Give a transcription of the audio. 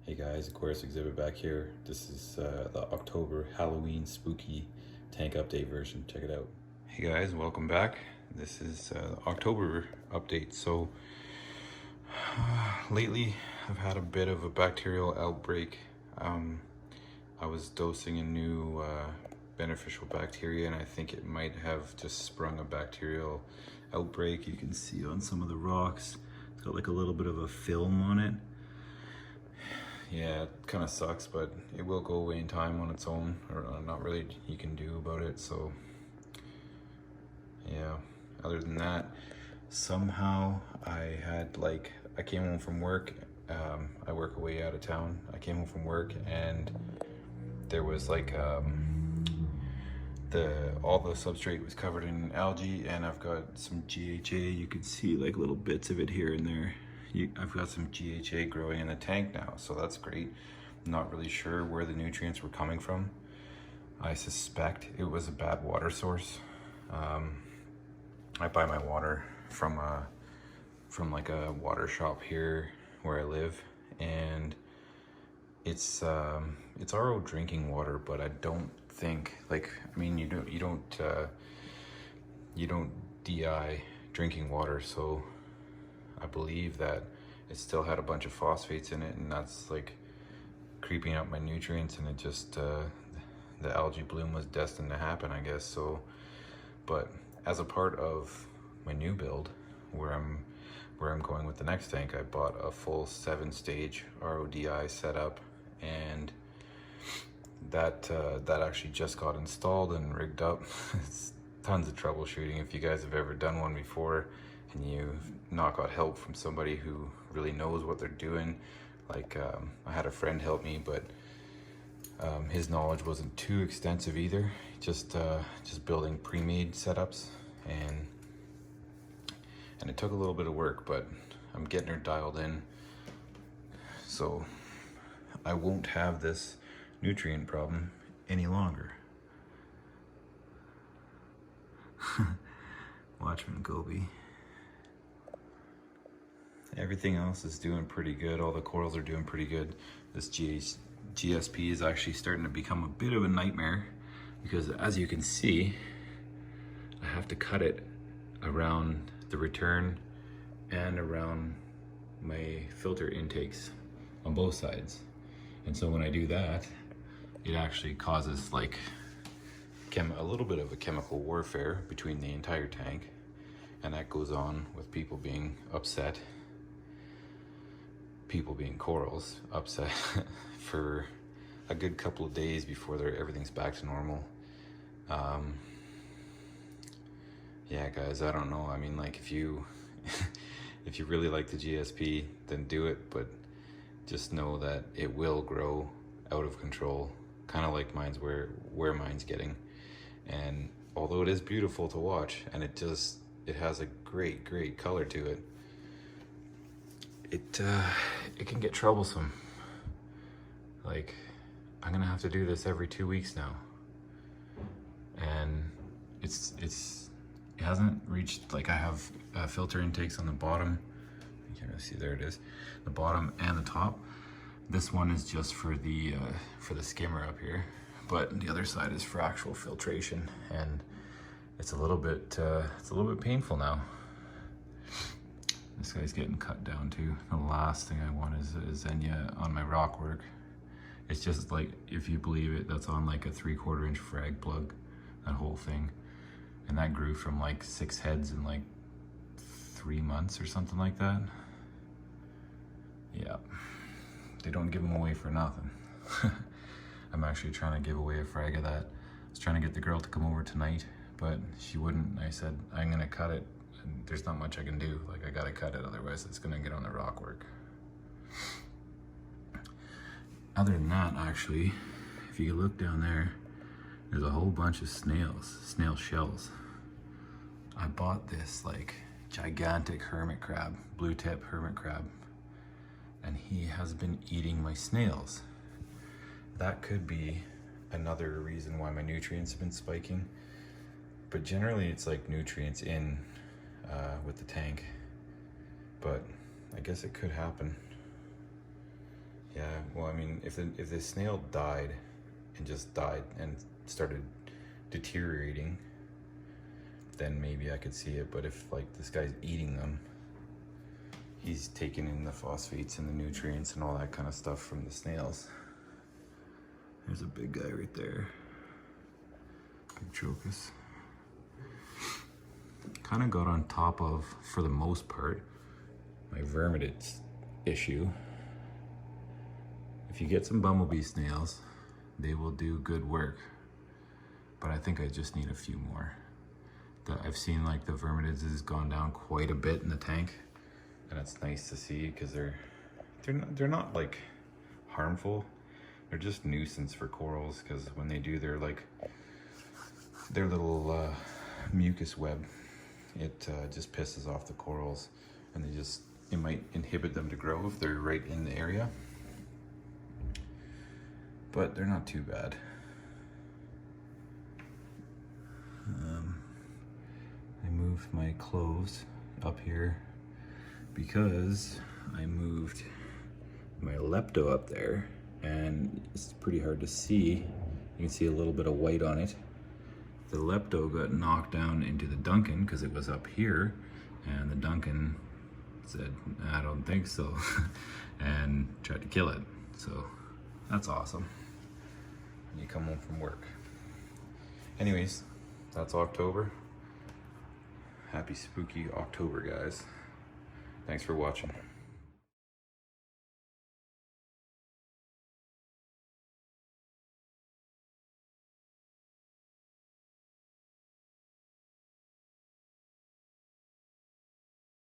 Hey guys, Aquarius Exhibit back here. This is the October Halloween spooky tank update version. Check it out. Hey guys, welcome back. This is October update. So lately I've had a bit of a bacterial outbreak. I was dosing a new beneficial bacteria, and I think it might have just sprung a bacterial outbreak. You can see on some of the rocks, it's got like a little bit of a film on it. Yeah, it kind of sucks, but it will go away in time on its own, or not really you can do about it. So yeah, other than that, somehow I came home from work. I work away out of town. I came home from work and there was like all the substrate was covered in algae, and I've got some GHA. You can see like little bits of it here and there. I've got some GHA growing in the tank now, so that's great. Not really sure where the nutrients were coming from. I suspect it was a bad water source. I buy my water from like a water shop here where I live, and it's RO drinking water, but I don't think, like, I mean, you don't DI drinking water, so I believe that it still had a bunch of phosphates in it, and that's like creeping up my nutrients, and it just the algae bloom was destined to happen, I guess. So, but as a part of my new build, where I'm going with the next tank, I bought a full 7-stage RODI setup, and that actually just got installed and rigged up. It's tons of troubleshooting. If you guys have ever done one before and you've not got help from somebody who really knows what they're doing, like I had a friend help me, but his knowledge wasn't too extensive either. Just building pre-made setups, and it took a little bit of work, but I'm getting her dialed in, so I won't have this nutrient problem any longer. Watchman Goby. Everything else is doing pretty good. All the corals are doing pretty good. This GSP is actually starting to become a bit of a nightmare, because as you can see, I have to cut it around the return and around my filter intakes on both sides. And so when I do that, it actually causes like a little bit of a chemical warfare between the entire tank, and that goes on with people being upset, people being corals upset for a good couple of days before everything's back to normal. Yeah guys, I don't know, I mean, like, if you if you really like the GSP, then do it, but just know that it will grow out of control, kind of like mine's where mine's getting. And although it is beautiful to watch, and it has a great color to it, it can get troublesome. Like, I'm gonna have to do this every 2 weeks now, and it hasn't reached, like, I have filter intakes on the bottom. You can't really see, there it is, the bottom and the top. This one is just for the skimmer up here, but the other side is for actual filtration, and it's a little bit painful now. This guy's getting cut down too. The last thing I want is Xenia on my rock work. It's just like, if you believe it, that's on like a 3/4 inch frag plug, that whole thing. And that grew from like 6 heads in like 3 months or something like that. Yeah, they don't give them away for nothing. I'm actually trying to give away a frag of that. I was trying to get the girl to come over tonight, but she wouldn't. I said, I'm gonna cut it, and there's not much I can do. Like, I gotta cut it, otherwise it's gonna get on the rock work. Other than that, actually, if you look down there, there's a whole bunch of snail shells. I bought this like gigantic hermit crab, blue tip hermit crab, and he has been eating my snails. That could be another reason why my nutrients have been spiking, but generally it's like nutrients in with the tank, but I guess it could happen. Yeah, well, I mean, if the snail died and just died and started deteriorating, then maybe I could see it. But if like this guy's eating them, he's taking in the phosphates and the nutrients and all that kind of stuff from the snails. There's a big guy right there. Big Trocus. Kind of got on top of, for the most part, my verminids issue. If you get some bumblebee snails, they will do good work. But I think I just need a few more. I've seen like the verminids has gone down quite a bit in the tank, and it's nice to see because they're not like harmful. They're just nuisance for corals, because when they do their little mucus web, it just pisses off the corals, and it might inhibit them to grow if they're right in the area. But they're not too bad. I moved my clothes up here because I moved my lepto up there, and it's pretty hard to see. You can see a little bit of white on it. The lepto got knocked down into the Duncan because it was up here, and the Duncan said, I don't think so, and tried to kill it. So that's awesome. When you come home from work. Anyways, that's October. Happy spooky October, guys. Thanks for watching.